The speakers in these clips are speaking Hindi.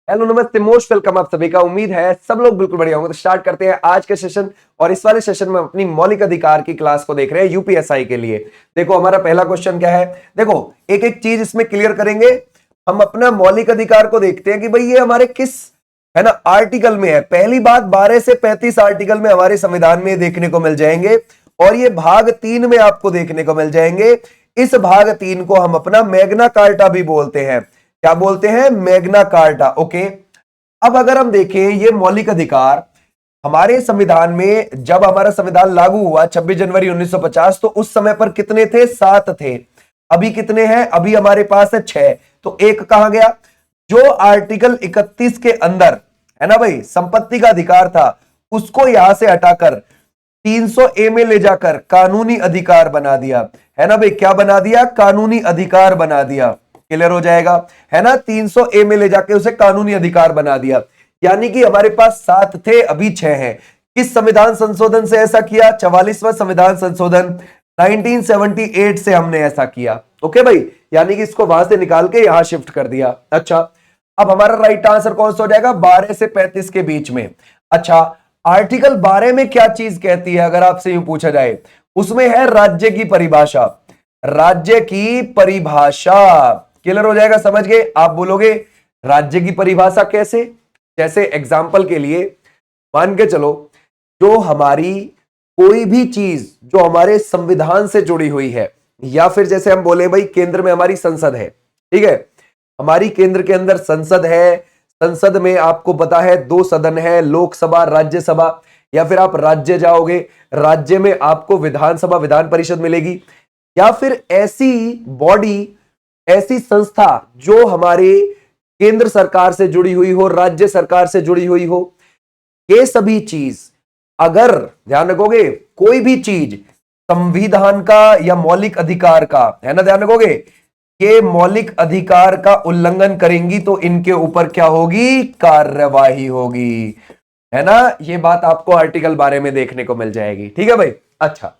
हेलो नमस्ते, मोस्ट वेलकम आप सभी का। उम्मीद है सब लोग बिल्कुल बढ़िया होंगे। तो स्टार्ट करते हैं आज के सेशन। और इस वाले सेशन में अपनी मौलिक अधिकार की क्लास को देख रहे हैं यूपीएसआई के लिए। देखो हमारा पहला क्वेश्चन क्या है। देखो एक एक चीज इसमें क्लियर करेंगे। हम अपना मौलिक अधिकार को देखते हैं कि भाई ये हमारे किस है ना आर्टिकल में है। पहली बात 12 से 35 आर्टिकल में हमारे संविधान में देखने को मिल जाएंगे और ये भाग 3 में आपको देखने को मिल जाएंगे। इस भाग 3 को हम अपना मैग्ना कार्टा भी बोलते हैं। क्या बोलते हैं? Magna carta. ओके, अब अगर हम देखें ये मौलिक अधिकार हमारे संविधान में, जब हमारा संविधान लागू हुआ 26 जनवरी 1950, तो उस समय पर कितने थे? 7 थे। अभी कितने हैं? अभी हमारे पास है 6। तो एक कहां गया? जो आर्टिकल 31 के अंदर है ना भाई संपत्ति का अधिकार था, उसको यहां से हटाकर 300A में ले जाकर कानूनी अधिकार बना दिया। है ना भाई, क्या बना दिया? कानूनी अधिकार बना दिया। क्लियर हो जाएगा है ना। 300A में ले जाके उसे कानूनी अधिकार बना दिया। यानी कि हमारे पास 7 थे, अभी 6 हैं। किस संविधान संशोधन से ऐसा किया? 44वां संविधान संशोधन 1978 से हमने ऐसा किया। ओके भाई, यानी कि इसको वहां से निकाल के यहां शिफ्ट कर दिया। अच्छा, अब हमारा राइट आंसर कौन सा हो जाएगा? 12 से 35 के बीच में। अच्छा, आर्टिकल 12 में क्या चीज कहती है अगर आपसे यूं पूछा जाए? उसमें है राज्य की परिभाषा। राज्य की परिभाषा। क्लियर हो जाएगा? समझ गए? आप बोलोगे राज्य की परिभाषा कैसे? जैसे एग्जाम्पल के लिए मान के चलो, जो हमारी कोई भी चीज जो हमारे संविधान से जुड़ी हुई है, या फिर जैसे हम बोले भाई केंद्र में हमारी संसद है, ठीक है, हमारी केंद्र के अंदर संसद है। संसद में आपको पता है 2 सदन है, लोकसभा, राज्यसभा। या फिर आप राज्य जाओगे, राज्य में आपको विधानसभा, विधान परिषद मिलेगी। या फिर ऐसी बॉडी, ऐसी संस्था जो हमारे केंद्र सरकार से जुड़ी हुई हो, राज्य सरकार से जुड़ी हुई हो। ये सभी चीज, अगर ध्यान रखोगे, कोई भी चीज संविधान का या मौलिक अधिकार का, है ना, ध्यान रखोगे, ये मौलिक अधिकार का उल्लंघन करेंगी तो इनके ऊपर क्या होगी? कार्यवाही होगी। है ना। ये बात आपको आर्टिकल 12 में देखने को मिल जाएगी। ठीक है भाई। अच्छा,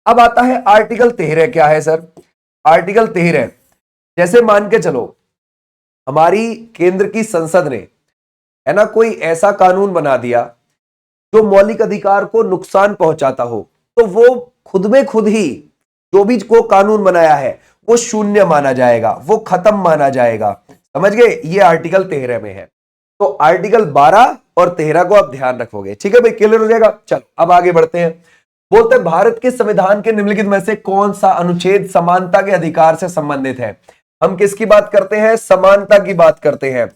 अब आता है आर्टिकल 13। क्या है सर? आर्टिकल 13, जैसे मान के चलो हमारी केंद्र की संसद ने, है ना, कोई ऐसा कानून बना दिया जो मौलिक अधिकार को नुकसान पहुंचाता हो, तो वो खुद में खुद ही जो भी को कानून बनाया है वो शून्य माना जाएगा, वो खत्म माना जाएगा। समझ गए? ये आर्टिकल 13 में है। तो आर्टिकल 12 और 13 को आप ध्यान रखोगे। ठीक है भाई, क्लियर हो जाएगा। चलो अब आगे बढ़ते हैं। बोलते हैं भारत के संविधान के निम्नलिखित में से कौन सा अनुच्छेद समानता के अधिकार से संबंधित है? हम किसकी बात करते हैं? समानता की बात करते हैं।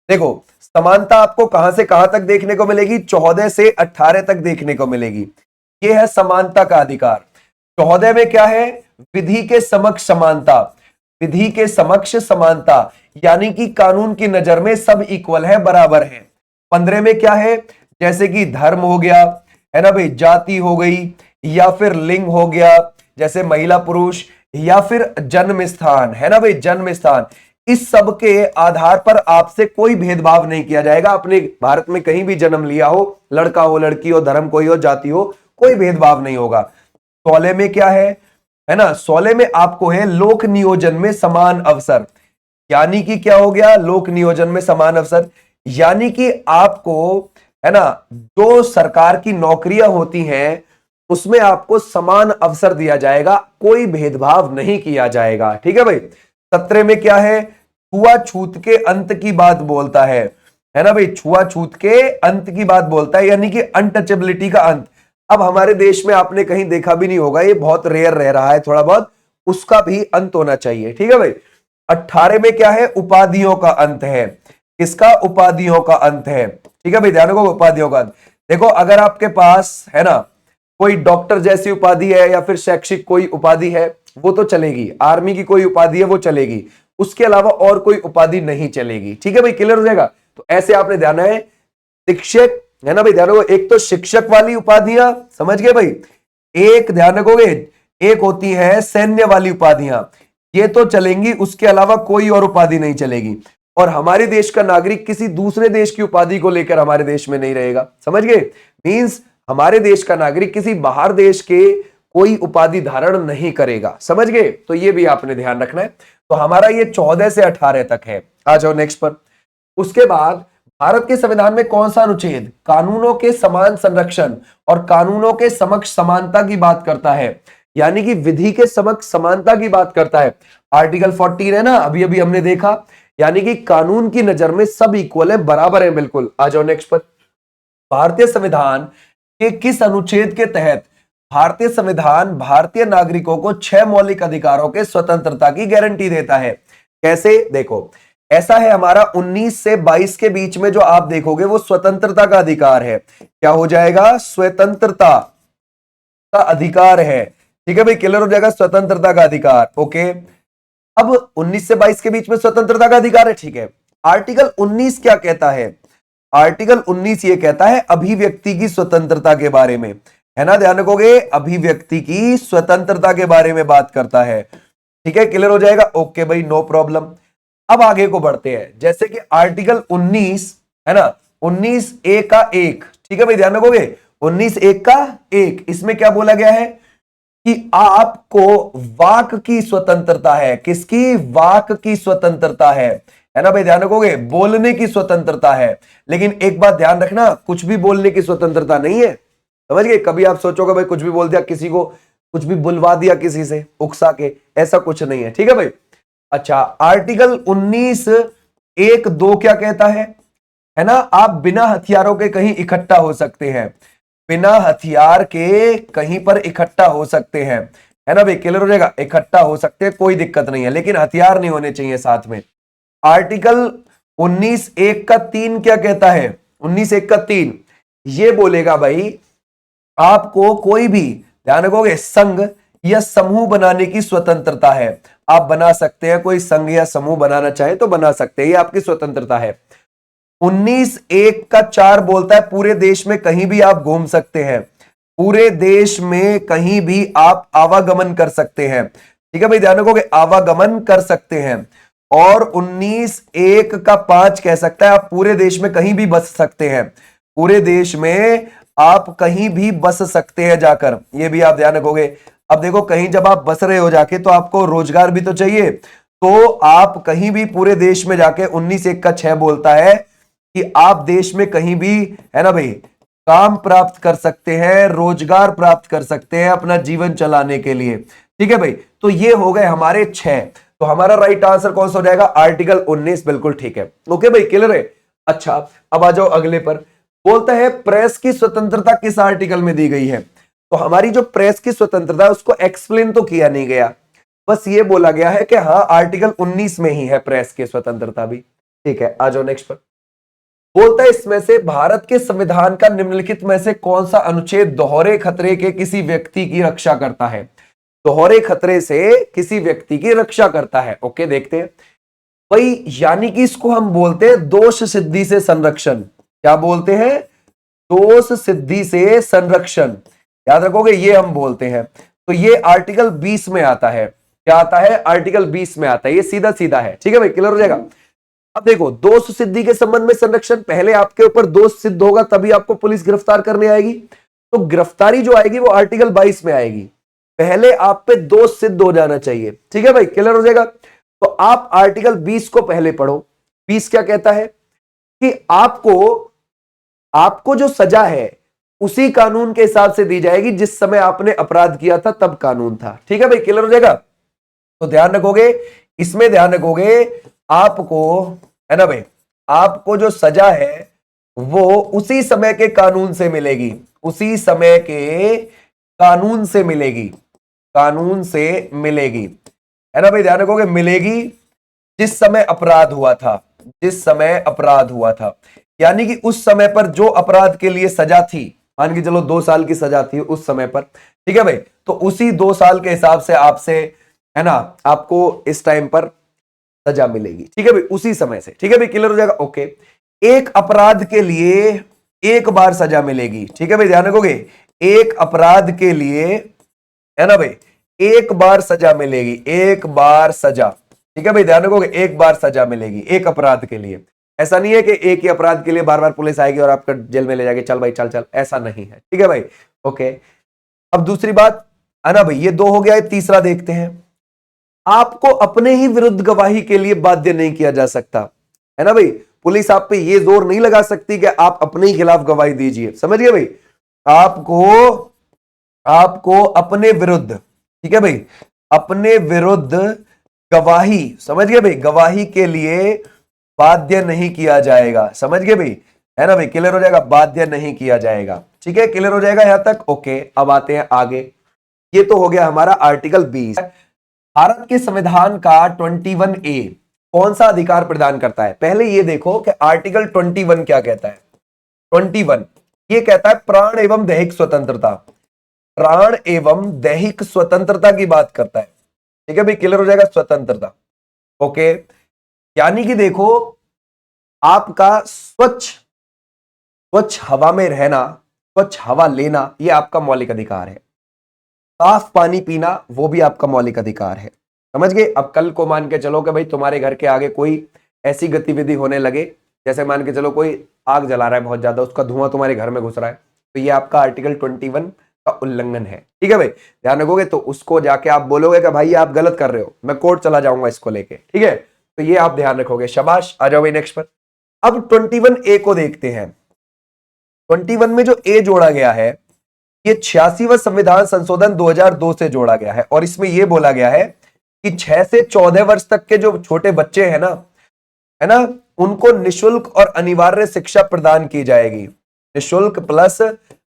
देखो समानता आपको कहां से कहां तक देखने को मिलेगी? 14 से 18 तक देखने को मिलेगी। यह है समानता का अधिकार। 14 में क्या है? विधि के समक्ष समानता। विधि के समक्ष समानता, यानी कि कानून की नजर में सब इक्वल है, बराबर है। 15 में क्या है? जैसे कि धर्म हो गया, है ना भाई, जाति हो गई, या फिर लिंग हो गया, जैसे महिला पुरुष, या फिर जन्म स्थान, है ना भाई, जन्म स्थान। इस सब के आधार पर आपसे कोई भेदभाव नहीं किया जाएगा। अपने भारत में कहीं भी जन्म लिया हो, लड़का हो, लड़की हो, धर्म कोई हो, जाति हो, कोई भेदभाव नहीं होगा। 16 में क्या है ना, 16 में आपको है लोक नियोजन में समान अवसर। यानी कि क्या हो गया? लोक नियोजन में समान अवसर, यानी कि आपको, है ना, जो सरकार की नौकरियां होती हैं उसमें आपको समान अवसर दिया जाएगा, कोई भेदभाव नहीं किया जाएगा। ठीक है भाई। 17 में क्या है? छुआछूत के अंत की बात बोलता है ना भाई, छुआछूत के अंत की बात बोलता है, यानी कि अनटचेबिलिटी का अंत। अब हमारे देश में आपने कहीं देखा भी नहीं होगा, ये बहुत रेयर रह रहा है थोड़ा बहुत, उसका भी अंत होना चाहिए। ठीक है भाई। 18 में क्या है? उपाधियों का अंत है। किसका? उपाधियों का अंत है। ठीक है भाई, ध्यान रखो, उपाधियों का अंत। देखो अगर आपके पास, है ना, कोई डॉक्टर जैसी उपाधि है या फिर शैक्षिक कोई उपाधि है, वो तो चलेगी। आर्मी की कोई उपाधि है वो चलेगी, उसके अलावा और कोई उपाधि नहीं चलेगी। ठीक है भाई, क्लियर हो जाएगा। तो ऐसे आपने ध्यान है, शिक्षक, है ना भाई, ध्यान रखो, एक तो शिक्षक वाली उपाधियां, समझ गए भाई, एक ध्यान रखोगे, एक होती है सैन्य वाली उपाधियां, ये तो चलेंगी, उसके अलावा कोई और उपाधि नहीं चलेगी। और हमारे देश का नागरिक किसी दूसरे देश की उपाधि को लेकर हमारे देश में नहीं रहेगा। समझ गए? मींस हमारे देश का नागरिक किसी बाहर देश के कोई उपाधि धारण नहीं करेगा। समझ गए? तो ये भी आपने ध्यान रखना है। तो हमारा ये 14 से 18 तक है। आ जाओ नेक्स्ट पर। उसके बाद भारत के संविधान में कौन सा अनुच्छेद कानूनों के समान संरक्षण और कानूनों के समक्ष समानता की बात करता है, यानी कि विधि के समक्ष समानता की बात करता है? आर्टिकल 14 है ना, अभी अभी हमने देखा, यानी कि कानून की नजर में सब इक्वल है, बराबर है। बिल्कुल, आ जाओ नेक्स्ट पर। भारतीय संविधान के किस अनुच्छेद के तहत भारतीय संविधान भारतीय नागरिकों को 6 मौलिक अधिकारों के स्वतंत्रता की गारंटी देता है? कैसे? देखो, ऐसा है, हमारा 19 से 22 के बीच में जो आप देखोगे वो स्वतंत्रता का अधिकार है। क्या हो जाएगा? स्वतंत्रता का अधिकार है। ठीक है भाई, क्लियर हो जाएगा, स्वतंत्रता का अधिकार। ओके, अब 19 से 22 के बीच में स्वतंत्रता का अधिकार है, ठीक है। आर्टिकल 19 क्या कहता है? आर्टिकल 19 ये कहता है अभिव्यक्ति की स्वतंत्रता के बारे में, है ना, ध्यान रखोगे, अभिव्यक्ति की स्वतंत्रता के बारे में बात करता है। ठीक है, क्लियर हो जाएगा। ओके भाई, नो प्रॉब्लम। अब आगे को बढ़ते हैं, जैसे कि आर्टिकल 19 है ना, 19(a)(1), ठीक है भाई, ध्यान रखोगे, 19(a)(1), इसमें क्या बोला गया है कि आपको वाक की स्वतंत्रता है। किसकी? वाक की स्वतंत्रता है ना भाई, ध्यान रखोगे, बोलने की स्वतंत्रता है। लेकिन एक बात ध्यान रखना, कुछ भी बोलने की स्वतंत्रता नहीं है, समझ गए? कभी आप सोचोगे भाई कुछ भी बोल दिया, किसी को कुछ भी बुलवा दिया किसी से उकसा के, ऐसा कुछ नहीं है, ठीक है भाई। अच्छा, आर्टिकल 19(1)(2) क्या कहता है ना, आप बिना हथियारों के कहीं इकट्ठा हो सकते हैं, बिना हथियार के कहीं पर इकट्ठा हो सकते हैं, है ना भाई, क्लियर हो जाएगा, इकट्ठा हो सकते हैं, कोई दिक्कत नहीं है, लेकिन हथियार नहीं होने चाहिए साथ में। आर्टिकल 19(1)(3) क्या कहता है? 19(1)(3) ये बोलेगा भाई आपको कोई भी, ध्यान रखोगे, संघ या समूह बनाने की स्वतंत्रता है। आप बना सकते हैं, कोई संघ या समूह बनाना चाहे तो बना सकते हैं, ये आपकी स्वतंत्रता है। 19(1)(4) बोलता है पूरे देश में कहीं भी आप घूम सकते हैं, पूरे देश में कहीं भी आप आवागमन कर सकते हैं, ठीक है भाई, ध्यान रखोगे, आवागमन कर सकते हैं। और 19(1)(5) कह सकता है आप पूरे देश में कहीं भी बस सकते हैं, पूरे देश में आप कहीं भी बस सकते हैं जाकर, ये भी आप ध्यान रखोगे। अब देखो, कहीं जब आप बस रहे हो जाके तो आपको रोजगार भी तो चाहिए, तो आप कहीं भी पूरे देश में जाके 19(1)(6) बोलता है कि आप देश में कहीं भी, है ना भाई, काम प्राप्त कर सकते हैं, रोजगार प्राप्त कर सकते हैं अपना जीवन चलाने के लिए, ठीक है भाई। तो ये हो गए हमारे 6, तो हमारा राइट आंसर कौन सा हो जाएगा? आर्टिकल 19, बिल्कुल ठीक है। ओके भाई, क्लियर है। अच्छा, अब आ जाओ अगले पर। बोलता है प्रेस की स्वतंत्रता किस आर्टिकल में दी गई है? तो हमारी जो प्रेस की स्वतंत्रता है उसको एक्सप्लेन तो किया नहीं गया, बस ये बोला गया है कि हाँ आर्टिकल 19 में ही है प्रेस की स्वतंत्रता भी, ठीक है। आ जाओ नेक्स्ट पर। बोलता है इसमें से भारत के संविधान का निम्नलिखित में से कौन सा अनुच्छेद दोहरे खतरे के किसी व्यक्ति की रक्षा करता है? दोहरे खतरे से किसी व्यक्ति की रक्षा करता है। ओके, देखते हैं भाई, यानी कि इसको हम बोलते हैं दोष सिद्धि से संरक्षण। क्या बोलते हैं? दोष सिद्धि से संरक्षण, याद रखोगे, ये हम बोलते हैं। तो ये आर्टिकल 20 में आता है। क्या आता है? आर्टिकल 20 में आता है, ये सीधा सीधा है, ठीक है भाई, क्लियर हो जाएगा। अब देखो, दोष सिद्धि के संबंध में संरक्षण, पहले आपके ऊपर दोष सिद्ध होगा तभी आपको पुलिस गिरफ्तार करने आएगी, तो गिरफ्तारी जो आएगी वो आर्टिकल 22 में आएगी, पहले आप पे दोष सिद्ध हो जाना चाहिए, ठीक है भाई, क्लियर हो जाएगा। तो आप आर्टिकल 20 को पहले पढ़ो। 20 क्या कहता है कि आपको जो सजा है उसी कानून के हिसाब से दी जाएगी जिस समय आपने अपराध किया था तब कानून था, ठीक है भाई, क्लियर हो जाएगा। तो ध्यान रखोगे, इसमें ध्यान रखोगे, आपको, है ना भाई, आपको जो सजा है वो उसी समय के कानून से मिलेगी, उसी समय के कानून से मिलेगी, कानून से मिलेगी, है ना भाई, ध्यान रखोगे, मिलेगी जिस समय अपराध हुआ था, जिस समय अपराध हुआ था, यानी कि उस समय पर जो अपराध के लिए सजा थी, मान के चलो 2 साल की सजा थी उस समय पर, ठीक है भाई, तो उसी 2 साल के हिसाब से आपसे, है ना, आपको इस टाइम पर सजा मिलेगी, ठीक है भाई, उसी समय से, ठीक है भाई, क्लियर हो जाएगा। ओके, एक अपराध के लिए एक बार सजा मिलेगी, ठीक है भाई, ध्यान रखोगे, एक अपराध के लिए, है ना भाई, एक बार सजा मिलेगी, एक बार सजा, ठीक है भाई, ध्यान रखोगे, एक बार सजा मिलेगी एक अपराध के लिए। ऐसा नहीं है कि एक ही अपराध के लिए बार बार पुलिस आएगी और आपका जेल में ले जाएगी, चल भाई चल चल, ऐसा नहीं है, ठीक है भाई। ओके, अब दूसरी बात, है ना भाई, ये 2 हो गया, तीसरा देखते हैं। आपको अपने ही विरुद्ध गवाही के लिए बाध्य नहीं किया जा सकता, है ना भाई, पुलिस आप पे ये जोर नहीं लगा सकती कि आप अपने ही खिलाफ गवाही दीजिए, समझ गए भाई। आपको अपने विरुद्ध, ठीक है भाई, अपने विरुद्ध गवाही, समझ गए भाई, गवाही के लिए बाध्य नहीं किया जाएगा, समझ गए भाई, है ना भाई, क्लियर हो जाएगा, बाध्य नहीं किया जाएगा, ठीक है, क्लियर हो जाएगा यहां तक, ओके। अब आते हैं आगे, ये तो हो गया हमारा आर्टिकल 20। भारत के संविधान का 21A कौन सा अधिकार प्रदान करता है? पहले ये देखो कि आर्टिकल 21 क्या कहता है। 21 ये कहता है प्राण एवं दैहिक स्वतंत्रता, प्राण एवं दैहिक स्वतंत्रता की बात करता है, ठीक है भाई, क्लियर हो जाएगा, स्वतंत्रता, ओके। यानी कि देखो, आपका स्वच्छ हवा में रहना, स्वच्छ हवा लेना, यह आपका मौलिक अधिकार है। साफ पानी पीना, वो भी आपका मौलिक अधिकार है, समझ गए। अब कल को मान के चलो कि भाई तुम्हारे घर के आगे कोई ऐसी गतिविधि होने लगे, जैसे मान के चलो कोई आग जला रहा है बहुत ज्यादा, उसका धुआं तुम्हारे घर में घुस रहा है, तो ये आपका आर्टिकल 21 का उल्लंघन है, ठीक है भाई, ध्यान रखोगे। तो उसको जाके आप बोलोगे कि भाई आप गलत कर रहे हो, मैं कोर्ट चला जाऊंगा इसको लेके, ठीक है, तो ये आप ध्यान रखोगे, शाबाश। आ जाओ भाई नेक्स्ट पर। अब 21A को देखते हैं। 21 में जो ए जोड़ा गया है, ये 86वां संविधान संशोधन 2002 से जोड़ा गया है, और इसमें यह बोला गया है कि 6 से 14 वर्ष तक के जो छोटे बच्चे हैं ना, है ना, उनको निशुल्क और अनिवार्य शिक्षा प्रदान की जाएगी, निशुल्क प्लस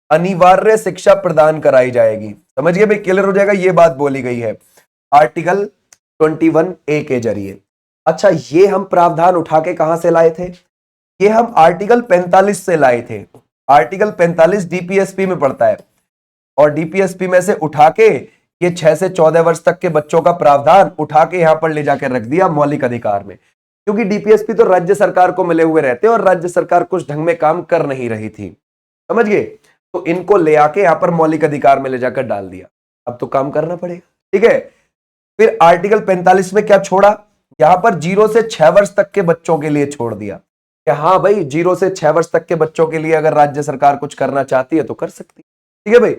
अनिवार्य शिक्षा प्रदान कराई जाएगी, समझिए भाई, क्लियर हो जाएगा, ये बात बोली गई है आर्टिकल 21A के जरिए। अच्छा, ये हम प्रावधान उठा के कहां से लाए थे? ये हम आर्टिकल 45 से लाए थे। आर्टिकल 45 डीपीएसपी में पड़ता है, और डीपीएसपी में से उठा के ये 6 से 14 वर्ष तक के बच्चों का प्रावधान उठा के यहां पर ले जाकर रख दिया मौलिक अधिकार में, क्योंकि डीपीएसपी तो राज्य सरकार को मिले हुए रहते हैं और राज्य सरकार कुछ ढंग में काम कर नहीं रही थी, समझ गए, तो इनको ले आके यहां पर मौलिक अधिकार में ले जाकर डाल दिया। अब तो काम करना पड़ेगा, ठीक है। फिर आर्टिकल 45 में क्या छोड़ा? यहां पर 0 से 6 वर्ष तक के बच्चों के लिए छोड़ दिया कि हाँ भाई, 0 से 6 वर्ष तक के बच्चों के लिए अगर राज्य सरकार कुछ करना चाहती है तो कर सकती है, ठीक है भाई,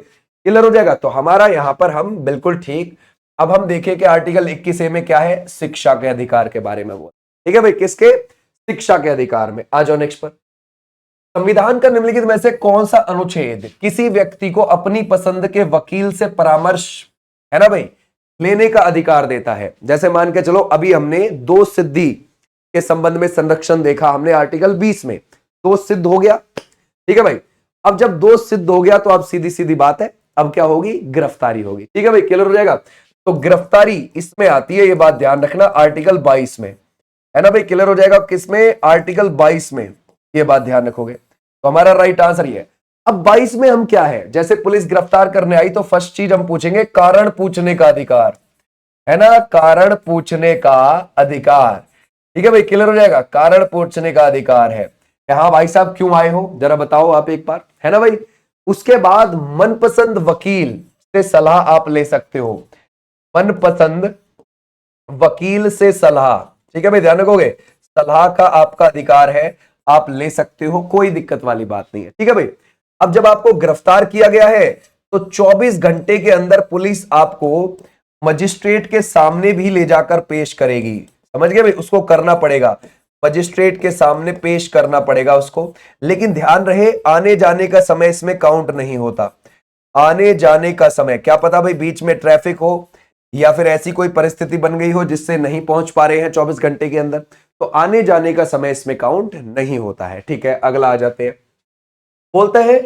क्लियर हो जाएगा। तो हमारा यहां पर हम बिल्कुल ठीक। अब हम देखें कि आर्टिकल 21A में क्या है, शिक्षा के अधिकार के बारे में बोल, ठीक है भाई, किसके? शिक्षा के अधिकार में। आ जाओ नेक्स्ट पर। संविधान का निम्नलिखित में से कौन सा अनुच्छेद किसी व्यक्ति को अपनी पसंद के वकील से परामर्श, है ना भाई, लेने का अधिकार देता है? जैसे मान के चलो, अभी हमने दो सिद्धि के संबंध में संरक्षण देखा हमने आर्टिकल 20 में, दो सिद्ध हो गया, ठीक है भाई। अब जब दो सिद्ध हो गया तो अब सीधी सीधी बात है, अब क्या होगी? गिरफ्तारी होगी, ठीक है भाई, क्लियर हो जाएगा। तो गिरफ्तारी इसमें आती है, ये बात ध्यान रखना, आर्टिकल 22 में, है ना भाई, क्लियर हो जाएगा। किसमें? आर्टिकल 22 में, ये बात ध्यान रखोगे। तो हमारा राइट आंसर ये है। अब 22 में हम क्या है, जैसे पुलिस गिरफ्तार करने आई तो फर्स्ट चीज हम पूछेंगे कारण पूछने का अधिकार, है ना, कारण पूछने का अधिकार, ठीक है भाई, क्लियर हो जाएगा, कारण पूछने का अधिकार है। हाँ भाई साहब क्यों आए हो, जरा बताओ आप एक बार, है ना भाई। उसके बाद मनपसंद वकील से सलाह आप ले सकते हो, मनपसंद वकील से सलाह, ठीक है भाई, ध्यान रखोगे, सलाह का आपका अधिकार है, आप ले सकते हो, कोई दिक्कत वाली बात नहीं है, ठीक है भाई। अब जब आपको गिरफ्तार किया गया है तो 24 घंटे के अंदर पुलिस आपको मजिस्ट्रेट के सामने भी ले जाकर पेश करेगी, समझ गए भाई, उसको करना पड़ेगा, मजिस्ट्रेट के सामने पेश करना पड़ेगा उसको। लेकिन ध्यान रहे, आने जाने का समय इसमें काउंट नहीं होता, आने जाने का समय, क्या पता भाई बीच में ट्रैफिक हो या फिर ऐसी कोई परिस्थिति बन गई हो जिससे नहीं पहुंच पा रहे हैं 24 घंटे के अंदर, तो आने जाने का समय इसमें काउंट नहीं होता है, ठीक है। अगला आ जाते हैं, बोलते हैं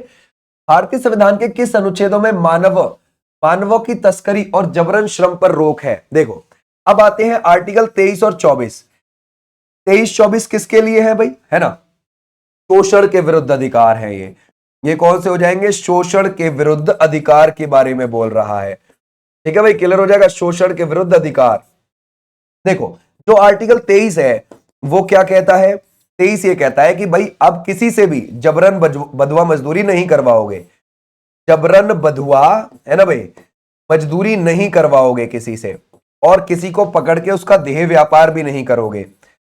भारतीय संविधान के किस अनुच्छेदों में मानवों की तस्करी और जबरन श्रम पर रोक है? देखो, अब आते हैं आर्टिकल 23 और 24। 23-24 किसके लिए है भाई, है ना, शोषण के विरुद्ध अधिकार है ये कौन से हो जाएंगे? शोषण के विरुद्ध अधिकार के बारे में बोल रहा है, ठीक है भाई, क्लियर हो जाएगा, शोषण के विरुद्ध अधिकार। देखो, जो आर्टिकल 23 है वो क्या कहता है? 23 ये कहता है कि भाई अब किसी से भी जबरन बधुआ मजदूरी नहीं करवाओगे, जबरन बधुआ, है ना भाई, मजदूरी नहीं करवाओगे किसी से, और किसी को पकड़ के उसका देह व्यापार भी नहीं करोगे,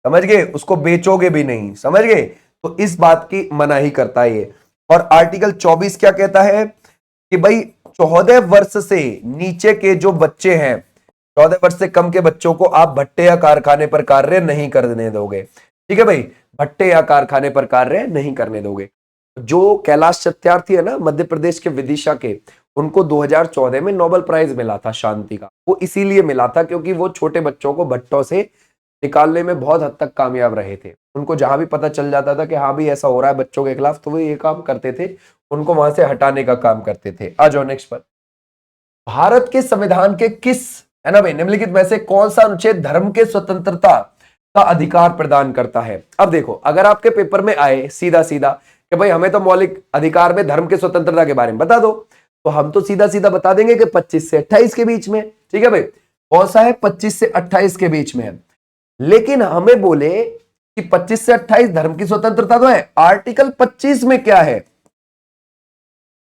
समझ गए, उसको बेचोगे भी नहीं, समझ गए, तो इस बात की मनाही करता है ये। और आर्टिकल 24 क्या कहता है कि भाई 14 वर्ष से नीचे के जो बच्चे हैं, 14 वर्ष से कम के बच्चों को आप भट्टे या कारखाने पर कार्य नहीं करने दोगे, ठीक है भाई, भट्टे या कारखाने पर कार्य नहीं करने दोगे। जो कैलाश सत्यार्थी है ना, मध्य प्रदेश के विदिशा के, उनको 2014 में नोबेल प्राइज मिला था शांति का। वो इसीलिए मिला था क्योंकि वो छोटे बच्चों को भट्टों से निकालने में बहुत हद तक कामयाब रहे थे। उनको जहां भी पता चल जाता था कि हाँ भी ऐसा हो रहा है बच्चों के खिलाफ, तो वो ये काम करते थे, उनको वहां से हटाने का काम करते थे। आ जाओ नेक्स्ट पर। भारत के संविधान के किस, है ना भाई, निम्नलिखित में से कौन सा अनुच्छेद धर्म के स्वतंत्रता का अधिकार प्रदान करता है? अब देखो, अगर आपके पेपर में आए सीधा सीधा कि भाई हमें तो मौलिक अधिकार में धर्म के स्वतंत्रता के बारे में बता दो, तो हम तो सीधा सीधा बता देंगे कि 25 से 28 के बीच में। ठीक है भाई, कौन सा है? 25 से 28 के बीच में है। लेकिन हमें बोले कि 25 से 28 धर्म की स्वतंत्रता तो है, आर्टिकल 25 में क्या है?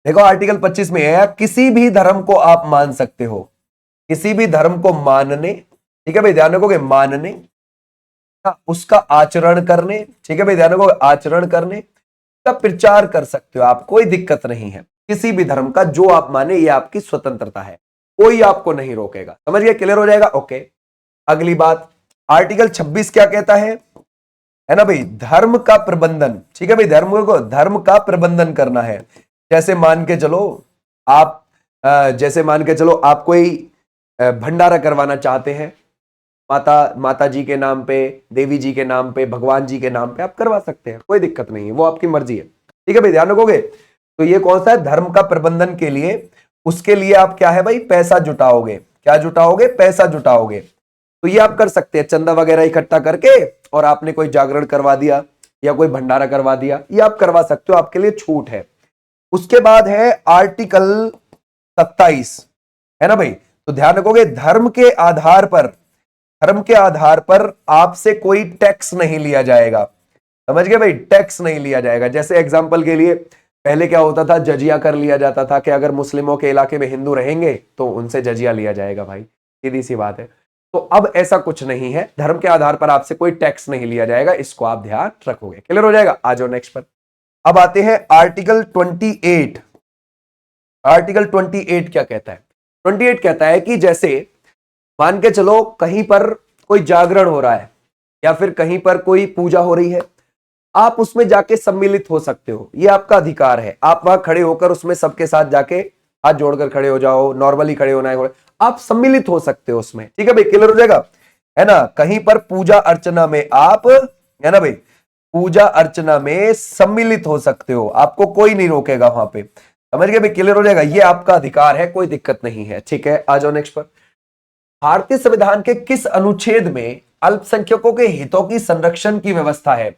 देखो आर्टिकल 25 में है किसी भी धर्म को आप मान सकते हो, किसी भी धर्म को मानने, ठीक है भाई ध्यान रखोगे, मानने, उसका आचरण करने, ठीक है भाई ध्यान रखोगे, आचरण करने का प्रचार कर सकते हो आप, कोई दिक्कत नहीं है। किसी भी धर्म का जो आप माने ये आपकी स्वतंत्रता है, कोई आपको नहीं रोकेगा। समझ गए? क्लियर हो जाएगा? ओके। अगली बात, आर्टिकल 26 क्या कहता है ना भाई? धर्म का प्रबंधन, ठीक है भाई, धर्म का प्रबंधन करना है। जैसे मान के चलो आप जैसे मान के चलो आप कोई भंडारा करवाना चाहते हैं, माता जी के नाम पे, देवी जी के नाम पे, भगवान जी के नाम पे आप करवा सकते हैं, कोई दिक्कत नहीं है, वो आपकी मर्जी है। ठीक है भाई, ध्यान रखोगे। तो ये कौन सा है? धर्म का प्रबंधन के लिए, उसके लिए आप क्या है भाई? पैसा जुटाओगे। क्या जुटाओगे? पैसा जुटाओगे। तो ये आप कर सकते हैं, चंदा वगैरह इकट्ठा करके, और आपने कोई जागरण करवा दिया या कोई भंडारा करवा दिया, ये आप करवा सकते हो, आपके लिए छूट है। उसके बाद है आर्टिकल 27, है ना भाई? तो ध्यान रखोगे, धर्म के आधार पर आपसे कोई टैक्स नहीं लिया जाएगा। समझ गए भाई? टैक्स नहीं लिया जाएगा। जैसे एग्जांपल के लिए पहले क्या होता था, जजिया कर लिया जाता था कि अगर मुस्लिमों के इलाके में हिंदू रहेंगे तो उनसे जजिया लिया जाएगा भाई, सीधी सी बात है। तो अब ऐसा कुछ नहीं है, धर्म के आधार पर आपसे कोई टैक्स नहीं लिया जाएगा, इसको आप ध्यान रखोगे। क्लियर हो जाएगा? आ जाओ नेक्स्ट पर। अब आते हैं आर्टिकल 28। आर्टिकल 28 क्या कहता है? 28 कहता है कि जैसे मान के चलो कहीं पर कोई जागरण हो रहा है या फिर कहीं पर कोई पूजा हो रही है, आप उसमें जाके सम्मिलित हो सकते हो, ये आपका अधिकार है। आप वहां खड़े होकर उसमें सबके साथ जाके हाथ जोड़कर खड़े हो जाओ, नॉर्मली खड़े होना है, आप सम्मिलित हो सकते हो उसमें। ठीक है भाई, क्लियर हो जाएगा? है ना? कहीं पर पूजा अर्चना में आप, है ना भाई, पूजा अर्चना में सम्मिलित हो सकते हो, आपको कोई नहीं रोकेगा वहां पे। समझ गए भाई? क्लियर हो जाएगा? ये आपका अधिकार है, कोई दिक्कत नहीं है। ठीक है, आ जाओ नेक्स्ट पर। भारतीय संविधान के किस अनुच्छेद में अल्पसंख्यकों के हितों की संरक्षण की व्यवस्था है?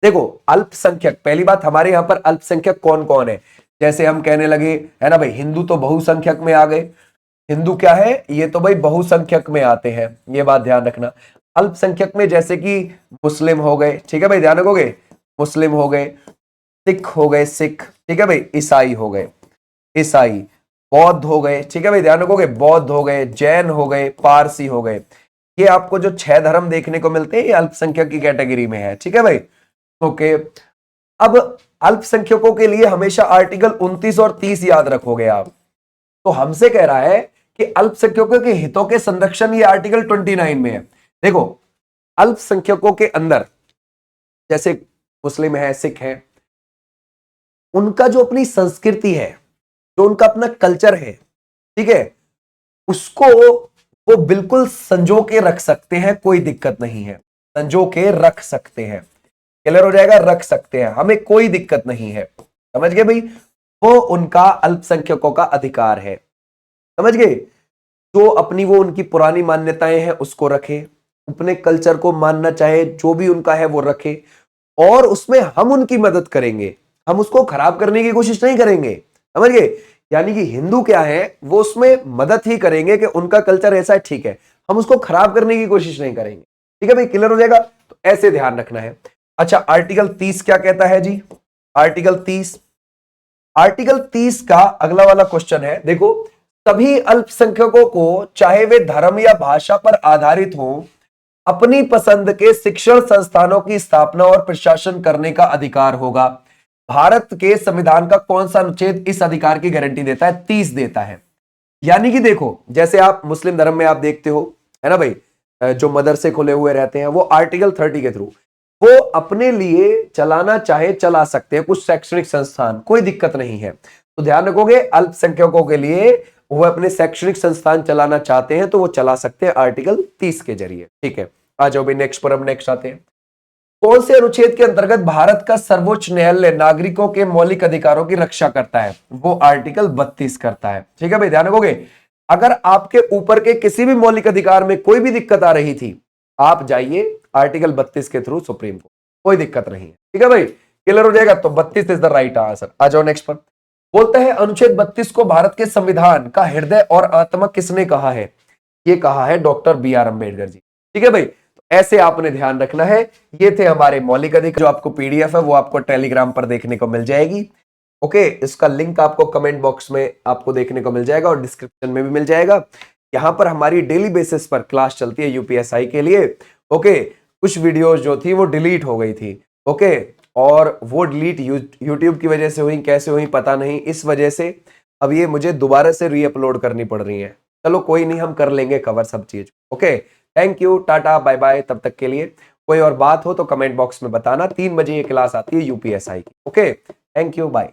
देखो अल्पसंख्यक, पहली बात हमारे यहां पर अल्पसंख्यक कौन कौन है? जैसे हम कहने लगे, है ना भाई, हिंदू तो बहुसंख्यक में आ गए। हिंदू क्या है? ये तो भाई बहुसंख्यक में आते हैं, ये बात ध्यान रखना। अल्पसंख्यक में जैसे कि मुस्लिम हो गए, ठीक है भाई ध्यान रखोगे, मुस्लिम हो गए, सिख हो गए, सिख, ठीक है भाई, ईसाई हो गए, ईसाई, बौद्ध हो गए, ठीक है भाई ध्यान रखोगे, बौद्ध हो गए, जैन हो गए, पारसी हो गए। ये आपको जो 6 धर्म देखने को मिलते हैं ये अल्पसंख्यक की कैटेगरी में है। ठीक है भाई, ओके। अब अल्पसंख्यकों के लिए हमेशा आर्टिकल 29 और 30 याद रखोगे आप। तो हमसे कह रहा है कि अल्पसंख्यकों के हितों के संरक्षण, ये आर्टिकल 29 में है। देखो अल्पसंख्यकों के अंदर जैसे मुस्लिम है, सिख है, उनका जो अपनी संस्कृति है, जो उनका अपना कल्चर है, ठीक है, उसको वो बिल्कुल संजो के रख सकते हैं, कोई दिक्कत नहीं है, संजो के रख सकते हैं। क्लियर हो जाएगा? रख सकते हैं, हमें कोई दिक्कत नहीं है। समझ गए भाई? वो उनका अल्पसंख्यकों का अधिकार है। समझ गए? जो अपनी वो उनकी पुरानी मान्यताएं हैं उसको रखे, अपने कल्चर को मानना चाहे, जो भी उनका है वो रखे, और उसमें हम उनकी मदद करेंगे, हम उसको खराब करने की कोशिश नहीं करेंगे। समझ गए? यानी कि हिंदू क्या है, वो उसमें मदद ही करेंगे कि उनका कल्चर ऐसा है, ठीक है, हम उसको खराब करने की कोशिश नहीं करेंगे। ठीक है भाई, क्लियर हो जाएगा? तो ऐसे ध्यान रखना है। अच्छा, आर्टिकल 30 क्या कहता है जी? आर्टिकल 30, आर्टिकल 30 का अगला वाला क्वेश्चन है, देखो, सभी अल्पसंख्यकों को चाहे वे धर्म या भाषा पर आधारित हो, अपनी पसंद के शिक्षण संस्थानों की स्थापना और प्रशासन करने का अधिकार होगा। भारत के संविधान का कौन सा अनुच्छेद इस अधिकार की गारंटी देता है? 30 देता है। यानी कि देखो, जैसे आप मुस्लिम धर्म में आप देखते हो, है ना भाई, जो मदरसे खुले हुए रहते हैं, वो आर्टिकल 30 के थ्रू, वो अपने लिए चलाना चाहे चला सकते हैं, कुछ शैक्षणिक संस्थान, कोई दिक्कत नहीं है। तो ध्यान रखोगे, अल्पसंख्यकों के लिए वो अपने शैक्षणिक संस्थान चलाना चाहते हैं तो वो चला सकते हैं आर्टिकल 30 के जरिए। ठीक है, आ जाओ भाई नेक्स्ट पर। हम नेक्स्ट आते हैं, कौन से अनुच्छेद के अंतर्गत भारत का सर्वोच्च न्यायालय नागरिकों के मौलिक अधिकारों की रक्षा करता है? वो आर्टिकल 32 करता है। ठीक है भाई, ध्यान रखोगे, अगर आपके ऊपर के किसी भी मौलिक अधिकार में कोई भी दिक्कत आ रही थी, आप जाइए आर्टिकल 32 के थ्रू सुप्रीम कोर्ट, कोई दिक्कत नहीं है। ठीक है भाई, क्लियर हो जाएगा। तो 32 इज द राइट आंसर। आ जाओ नेक्स्ट पर। बोलता है अनुच्छेद 32 को भारत के संविधान का हृदय और आत्मा किसने कहा है? ये कहा है doctor B are Ambedkar ji. ठीक है भाई, तो ऐसे आपने ध्यान रखना है। ये थे हमारे मौलिक अधिकार। जो आपको पीडीएफ है वो आपको टेलीग्राम पर देखने को मिल जाएगी। ओके, इसका लिंक आपको कमेंट बॉक्स में आपको देखने को मिल जाएगा और डिस्क्रिप्शन में भी मिल जाएगा। यहां पर हमारी डेली बेसिस पर क्लास चलती है यूपीएसआई के लिए। ओके, कुछ वीडियोस जो थी वो डिलीट हो गई थी। ओके, और वो डिलीट यूट्यूब की वजह से हुई, कैसे हुई पता नहीं, इस वजह से अब ये मुझे दोबारा से रीअपलोड करनी पड़ रही है। चलो कोई नहीं, हम कर लेंगे कवर सब चीज। Okay, thank you, tata bye bye, तब तक के लिए। कोई और बात हो तो कमेंट बॉक्स में बताना। 3 बजे ये क्लास आती है यूपीएसआई की। Okay, thank you, bye.